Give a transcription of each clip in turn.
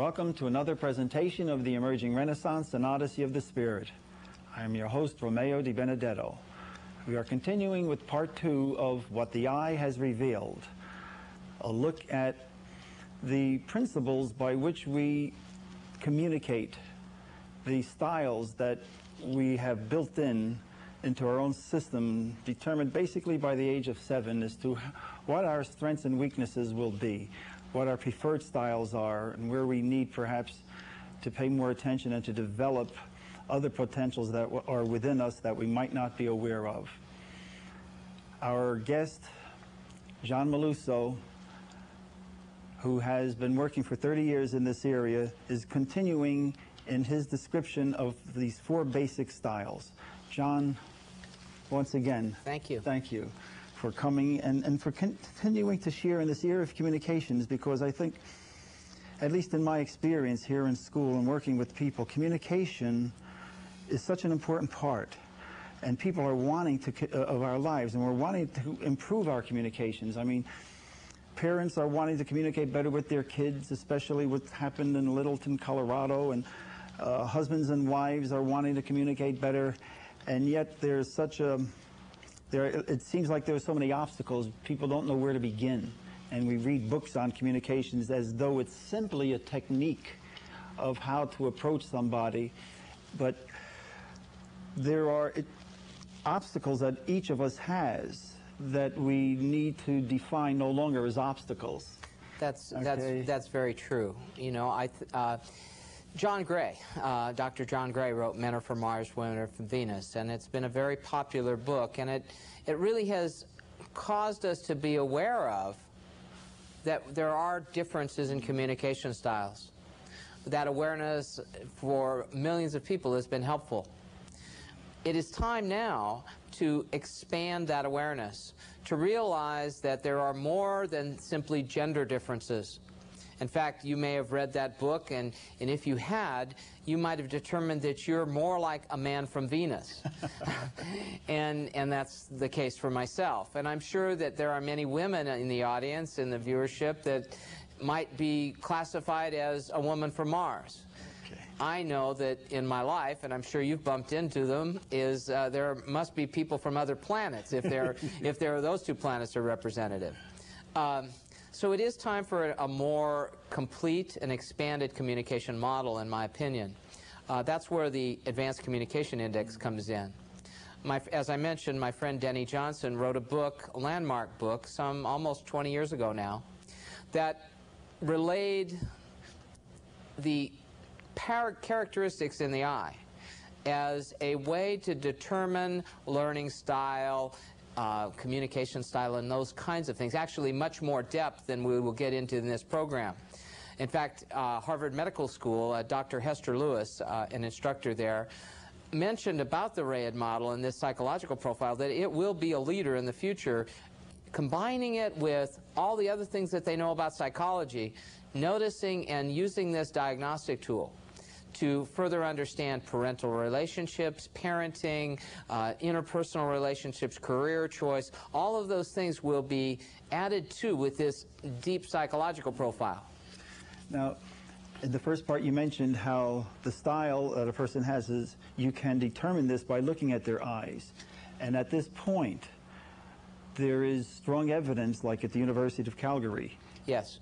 Welcome to another presentation of the Emerging Renaissance, an Odyssey of the Spirit. I am your host, Romeo Di Benedetto. We are continuing with part 2 of What the Eye Has Revealed, a look at the principles by which we communicate, the styles that we have built into our own system, determined basically by the age of 7 as to what our strengths and weaknesses will be, what our preferred styles are, and where we need perhaps to pay more attention and to develop other potentials that are within us that we might not be aware of. Our guest, John Maluso, who has been working for 30 years in this area, is continuing in his description of these 4 basic styles. John, once again, thank you. Thank you for coming and for continuing to share in this era of communications, because I think, at least in my experience here in school and working with people, communication is such an important part. And people are wanting of our lives, and we're wanting to improve our communications. I mean, parents are wanting to communicate better with their kids, especially what happened in Littleton, Colorado, and husbands and wives are wanting to communicate better, and yet there's such a it seems like there are so many obstacles, people don't know where to begin. And we read books on communications as though it's simply a technique of how to approach somebody. But there are obstacles that each of us has that we need to define no longer as obstacles. That's very true. You know, John Gray, Dr. John Gray wrote Men Are From Mars, Women Are From Venus, and it's been a very popular book, and it really has caused us to be aware of that there are differences in communication styles. That awareness for millions of people has been helpful. It is time now to expand that awareness, to realize that there are more than simply gender differences. In fact, you may have read that book, and if you had, you might have determined that you're more like a man from Venus. and that's the case for myself. And I'm sure that there are many women in the audience, in the viewership, that might be classified as a woman from Mars. Okay. I know that in my life, and I'm sure you've bumped into them, is there must be people from other planets if there are those 2 planets are representative. So it is time for a more complete and expanded communication model, in my opinion. That's where the Advanced Communication Index comes in. As I mentioned, my friend Denny Johnson wrote a book, a landmark book, some almost 20 years ago now, that relayed the characteristics in the eye as a way to determine learning style, communication style, and those kinds of things. Actually, much more depth than we will get into in this program. In fact, Harvard Medical School, Dr. Hester Lewis, an instructor there, mentioned about the RAID model and this psychological profile that it will be a leader in the future, combining it with all the other things that they know about psychology, noticing and using this diagnostic tool to further understand parental relationships, parenting, interpersonal relationships, career choice. All of those things will be added to with this deep psychological profile. Now, in the first part you mentioned how the style that a person has is you can determine this by looking at their eyes. And at this point, there is strong evidence, like at the University of Calgary. Yes.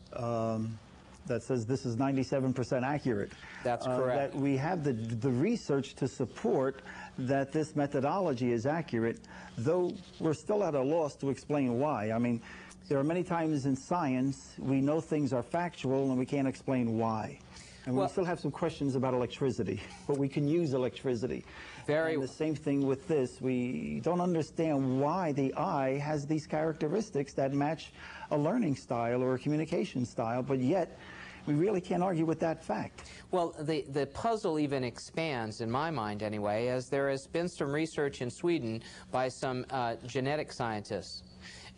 That says this is 97% accurate. That's correct. That we have the research to support that this methodology is accurate, though we're still at a loss to explain why. I mean, there are many times in science we know things are factual and we can't explain why. And we still have some questions about electricity, but we can use electricity. And the same thing with this. We don't understand why the eye has these characteristics that match a learning style or a communication style, but yet we really can't argue with that fact. Well, the puzzle even expands, in my mind anyway, as there has been some research in Sweden by some genetic scientists.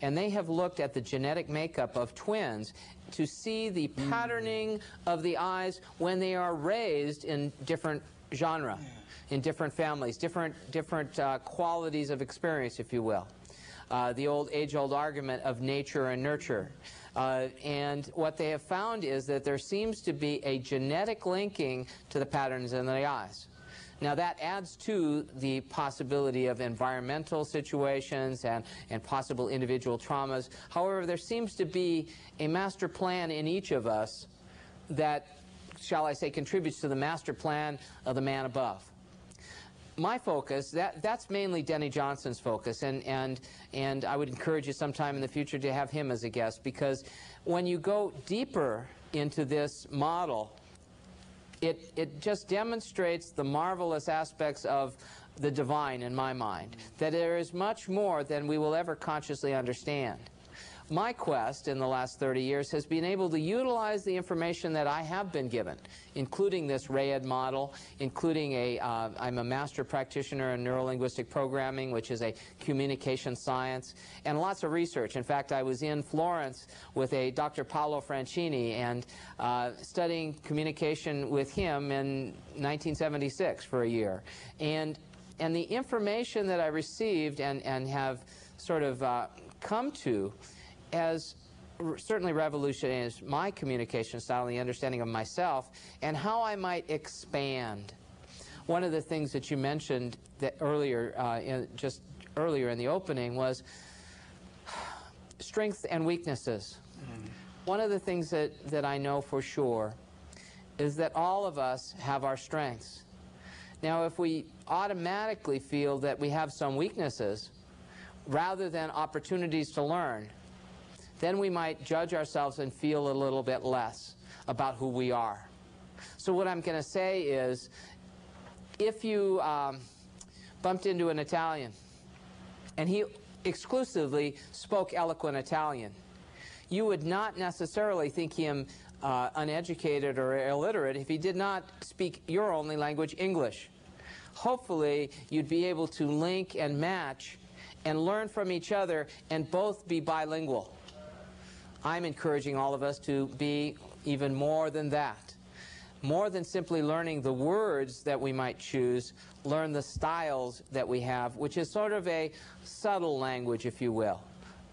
And they have looked at the genetic makeup of twins to see the patterning of the eyes when they are raised in different genre, in different families, different qualities of experience, if you will. the old age-old argument of nature and nurture. And what they have found is that there seems to be a genetic linking to the patterns in the eyes. Now that adds to the possibility of environmental situations and possible individual traumas. However, there seems to be a master plan in each of us that, shall I say, contributes to the master plan of the man above. My focus, that's mainly Denny Johnson's focus, and I would encourage you sometime in the future to have him as a guest, because when you go deeper into this model, it just demonstrates the marvelous aspects of the divine in my mind, that there is much more than we will ever consciously understand. My quest in the last 30 years has been able to utilize the information that I have been given, including this RAID model, including I'm a master practitioner in neurolinguistic programming, which is a communication science, and lots of research. In fact, I was in Florence with a Dr. Paolo Francini and studying communication with him in 1976 for a year. And the information that I received and have sort of come to has certainly revolutionized my communication style and the understanding of myself and how I might expand. One of the things that you mentioned that earlier, just earlier in the opening, was strengths and weaknesses. One of the things that I know for sure is that all of us have our strengths. Now, if we automatically feel that we have some weaknesses rather than opportunities to learn, then we might judge ourselves and feel a little bit less about who we are. So what I'm going to say is, if you bumped into an Italian and he exclusively spoke eloquent Italian, you would not necessarily think him uneducated or illiterate if he did not speak your only language, English. Hopefully, you'd be able to link and match and learn from each other and both be bilingual. I'm encouraging all of us to be even more than that. More than simply learning the words that we might choose, learn the styles that we have, which is sort of a subtle language, if you will,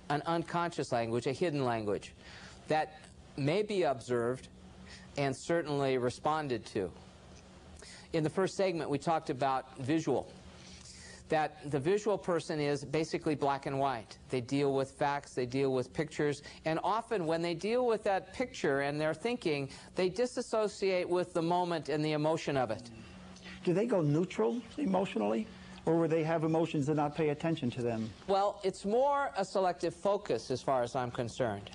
an unconscious language, a hidden language, that may be observed and certainly responded to. In the first segment, we talked about visual. That the visual person is basically black and white. They deal with facts, they deal with pictures, and often when they deal with that picture and their thinking, they disassociate with the moment and the emotion of it. Do they go neutral emotionally, or will they have emotions and not pay attention to them? Well, it's more a selective focus as far as I'm concerned.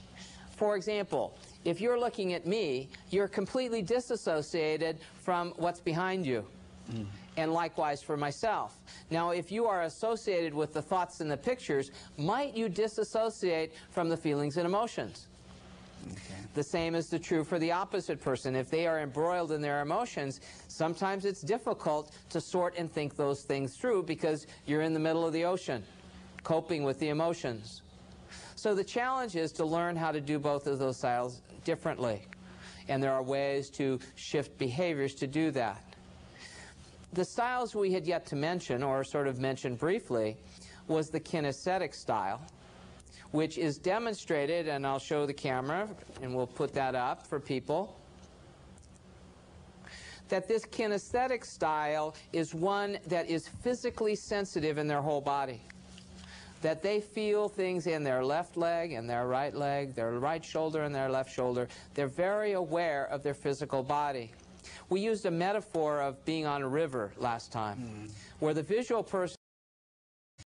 For example, if you're looking at me, you're completely disassociated from what's behind you. And likewise for myself. Now, if you are associated with the thoughts and the pictures, might you disassociate from the feelings and emotions? Okay. The same is true for the opposite person. If they are embroiled in their emotions, sometimes it's difficult to sort and think those things through because you're in the middle of the ocean, coping with the emotions. So the challenge is to learn how to do both of those styles differently. And there are ways to shift behaviors to do that. The styles we had yet to mention, or sort of mentioned briefly, was the kinesthetic style, which is demonstrated, and I'll show the camera, and we'll put that up for people, that this kinesthetic style is one that is physically sensitive in their whole body. That they feel things in their left leg and their right shoulder and their left shoulder. They're very aware of their physical body. We used a metaphor of being on a river last time, where the visual person